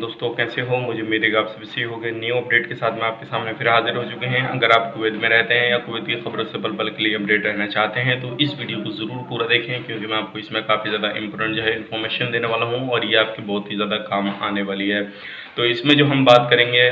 दोस्तों, कैसे हो? मुझे उम्मीद है कि आप सभी सही हो गए। न्यू अपडेट के साथ मैं आपके सामने फिर हाजिर हो चुके हैं। अगर आप कुवैत में रहते हैं या कुवैत की खबरों से पल पल के लिए अपडेट रहना चाहते हैं तो इस वीडियो को ज़रूर पूरा देखें, क्योंकि मैं आपको इसमें काफ़ी ज़्यादा इंपॉर्टेंट जो है इन्फॉर्मेशन देने वाला हूँ और ये आपकी बहुत ही ज़्यादा काम आने वाली है। तो इसमें जो हम बात करेंगे,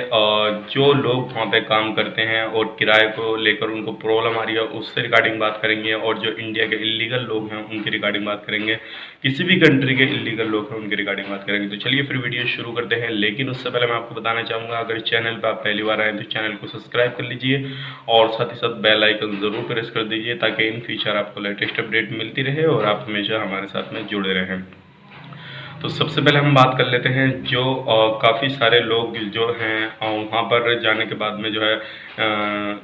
जो लोग वहाँ पे काम करते हैं और किराए को लेकर उनको प्रॉब्लम आ रही है उससे रिगार्डिंग बात करेंगे, और जो इंडिया के इलीगल लोग हैं उनकी रिगार्डिंग बात करेंगे, किसी भी कंट्री के इलीगल लोग हैं उनकी रिगार्डिंग बात करेंगे। तो चलिए फिर वीडियो शुरू करते हैं, लेकिन उससे पहले मैं आपको बताना चाहूँगा, अगर चैनल पर आप पहली बार आए तो चैनल को सब्सक्राइब कर लीजिए और साथ ही साथ बेल आइकन ज़रूर प्रेस कर दीजिए, ताकि इन फ्यूचर आपको लेटेस्ट अपडेट मिलती रहे और आप हमेशा हमारे साथ में जुड़े रहें। तो सबसे पहले हम बात कर लेते हैं, जो काफ़ी सारे लोग जो हैं वहाँ पर जाने के बाद में जो है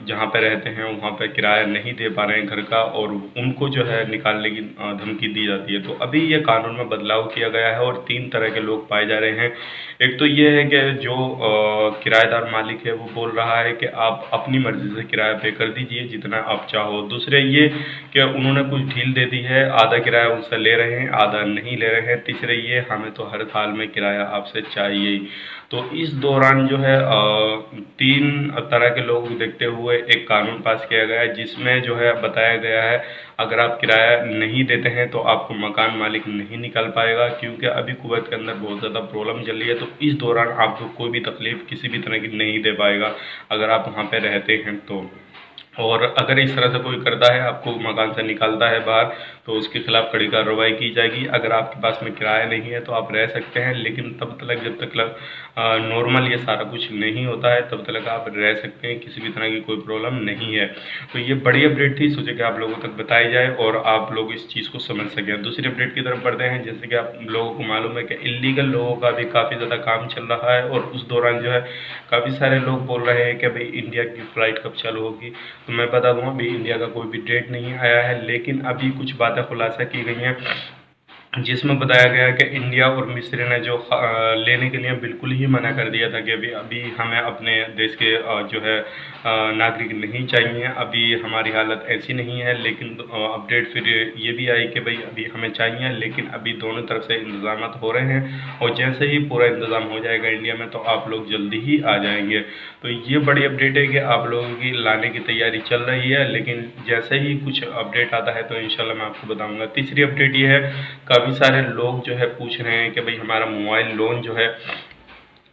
जहाँ पे रहते हैं वहाँ पे किराया नहीं दे पा रहे हैं घर का, और उनको जो है निकालने की धमकी दी जाती है। तो अभी ये कानून में बदलाव किया गया है और 3 तरह के लोग पाए जा रहे हैं। एक तो ये है कि जो किराएदार मालिक है वो बोल रहा है कि आप अपनी मर्ज़ी से किराया पे कर दीजिए जितना आप चाहो। दूसरे ये कि उन्होंने कुछ ढील दे दी है, आधा किराया उनसे ले रहे हैं, आधा नहीं ले रहे हैं। तीसरे ये हमें तो हर हाल में किराया आपसे चाहिए ही। तो इस दौरान जो है 3 तरह के लोग देखते हुए एक कानून पास किया गया है, जिसमें जो है बताया गया है अगर आप किराया नहीं देते हैं तो आपको मकान मालिक नहीं निकाल पाएगा, क्योंकि अभी कुवैत के अंदर बहुत ज़्यादा प्रॉब्लम चल रही है। तो इस दौरान आपको कोई भी तकलीफ किसी भी तरह की नहीं दे पाएगा अगर आप वहाँ पे रहते हैं तो। और अगर इस तरह से कोई करता है, आपको मकान से निकालता है बाहर, तो उसके खिलाफ कड़ी कार्रवाई की जाएगी। अगर आपके पास में किराया नहीं है तो आप रह सकते हैं, लेकिन तब तक जब तक नॉर्मल ये सारा कुछ नहीं होता है तब तक आप रह सकते हैं, किसी भी तरह की कोई प्रॉब्लम नहीं है। तो ये बड़ी अपडेट थी, सोचे कि आप लोगों तक बताई जाए और आप लोग इस चीज़ को समझ सकें। दूसरी अपडेट की तरफ बढ़ते हैं। जैसे कि आप लोगों को मालूम है कि इलीगल लोगों का भी काफ़ी ज़्यादा काम चल रहा है, और उस दौरान जो है काफ़ी सारे लोग बोल रहे हैं कि भाई इंडिया की फ़्लाइट कब चालू होगी। तो मैं बता दूंगा अभी इंडिया का कोई भी डेट नहीं आया है, लेकिन अभी कुछ बातें खुलासा की गई हैं जिसमें बताया गया कि इंडिया और मिस्र ने जो लेने के लिए बिल्कुल ही मना कर दिया था कि अभी हमें अपने देश के जो है नागरिक नहीं चाहिए, अभी हमारी हालत ऐसी नहीं है। लेकिन अपडेट फिर ये भी आई कि भाई अभी हमें चाहिए, लेकिन अभी दोनों तरफ से इंतजाम हो रहे हैं, और जैसे ही पूरा इंतज़ाम हो जाएगा इंडिया में तो आप लोग जल्दी ही आ जाएंगे। तो ये बड़ी अपडेट है कि आप लोगों की लाने की तैयारी चल रही है, लेकिन जैसे ही कुछ अपडेट आता है तो इंशाल्लाह मैं आपको बताऊँगा। तीसरी अपडेट ये है, काफ़ी सारे लोग जो है पूछ रहे हैं कि भाई हमारा मोबाइल लोन जो है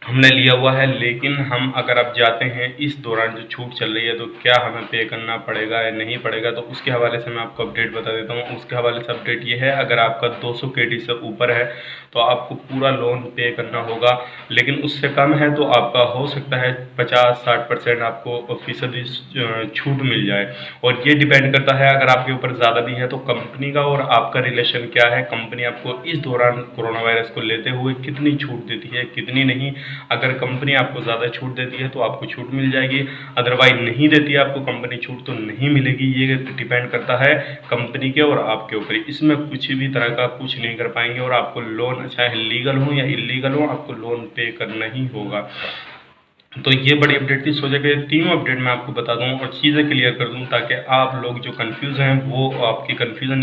हमने लिया हुआ है, लेकिन हम अगर आप जाते हैं इस दौरान जो छूट चल रही है तो क्या हमें पे करना पड़ेगा या नहीं पड़ेगा। तो उसके हवाले से मैं आपको अपडेट बता देता हूँ। उसके हवाले से अपडेट ये है, अगर आपका 200 KD से ऊपर है तो आपको पूरा लोन पे करना होगा, लेकिन उससे कम है तो आपका हो सकता है 50-60% आपको फीसदी छूट मिल जाए। और ये डिपेंड करता है, अगर आपके ऊपर ज़्यादा भी है तो कंपनी का और आपका रिलेशन क्या है, कंपनी आपको इस दौरान कोरोना वायरस को लेते हुए कितनी छूट देती है कितनी नहीं। अगर कंपनी आपको ज़्यादा छूट देती है तो आपको छूट मिल जाएगी, अदरवाइज नहीं देती है आपको कंपनी छूट तो नहीं मिलेगी। ये डिपेंड करता है कंपनी के और आपके ऊपर, इसमें कुछ भी तरह का कुछ नहीं कर पाएंगे, और आपको लोन चाहे लीगल हो या इलीगल हो आपको लोन पे करना ही होगा। तो ये बड़ी अपडेट थी, सोचा कि तीनों अपडेट मैं आपको बता दूं और चीज़ें क्लियर कर दूं, ताकि आप लोग जो कंफ्यूज हैं वो आपकी कंफ्यूजन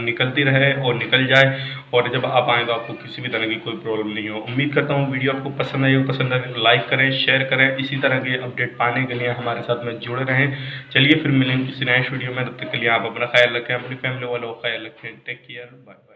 निकलती रहे और निकल जाए, और जब आप आएँ तो आपको किसी भी तरह की कोई प्रॉब्लम नहीं हो। उम्मीद करता हूँ वीडियो आपको पसंद आई हो, पसंद आए तो लाइक करें, शेयर करें। इसी तरह के अपडेट पाने के लिए हमारे साथ में जुड़े रहें। चलिए फिर मिलेंगे किसी नए वीडियो में, तब तक के लिए आप अपना ख्याल रखें, अपनी फैमिली वालों का ख्याल रखें। Take care, bye bye.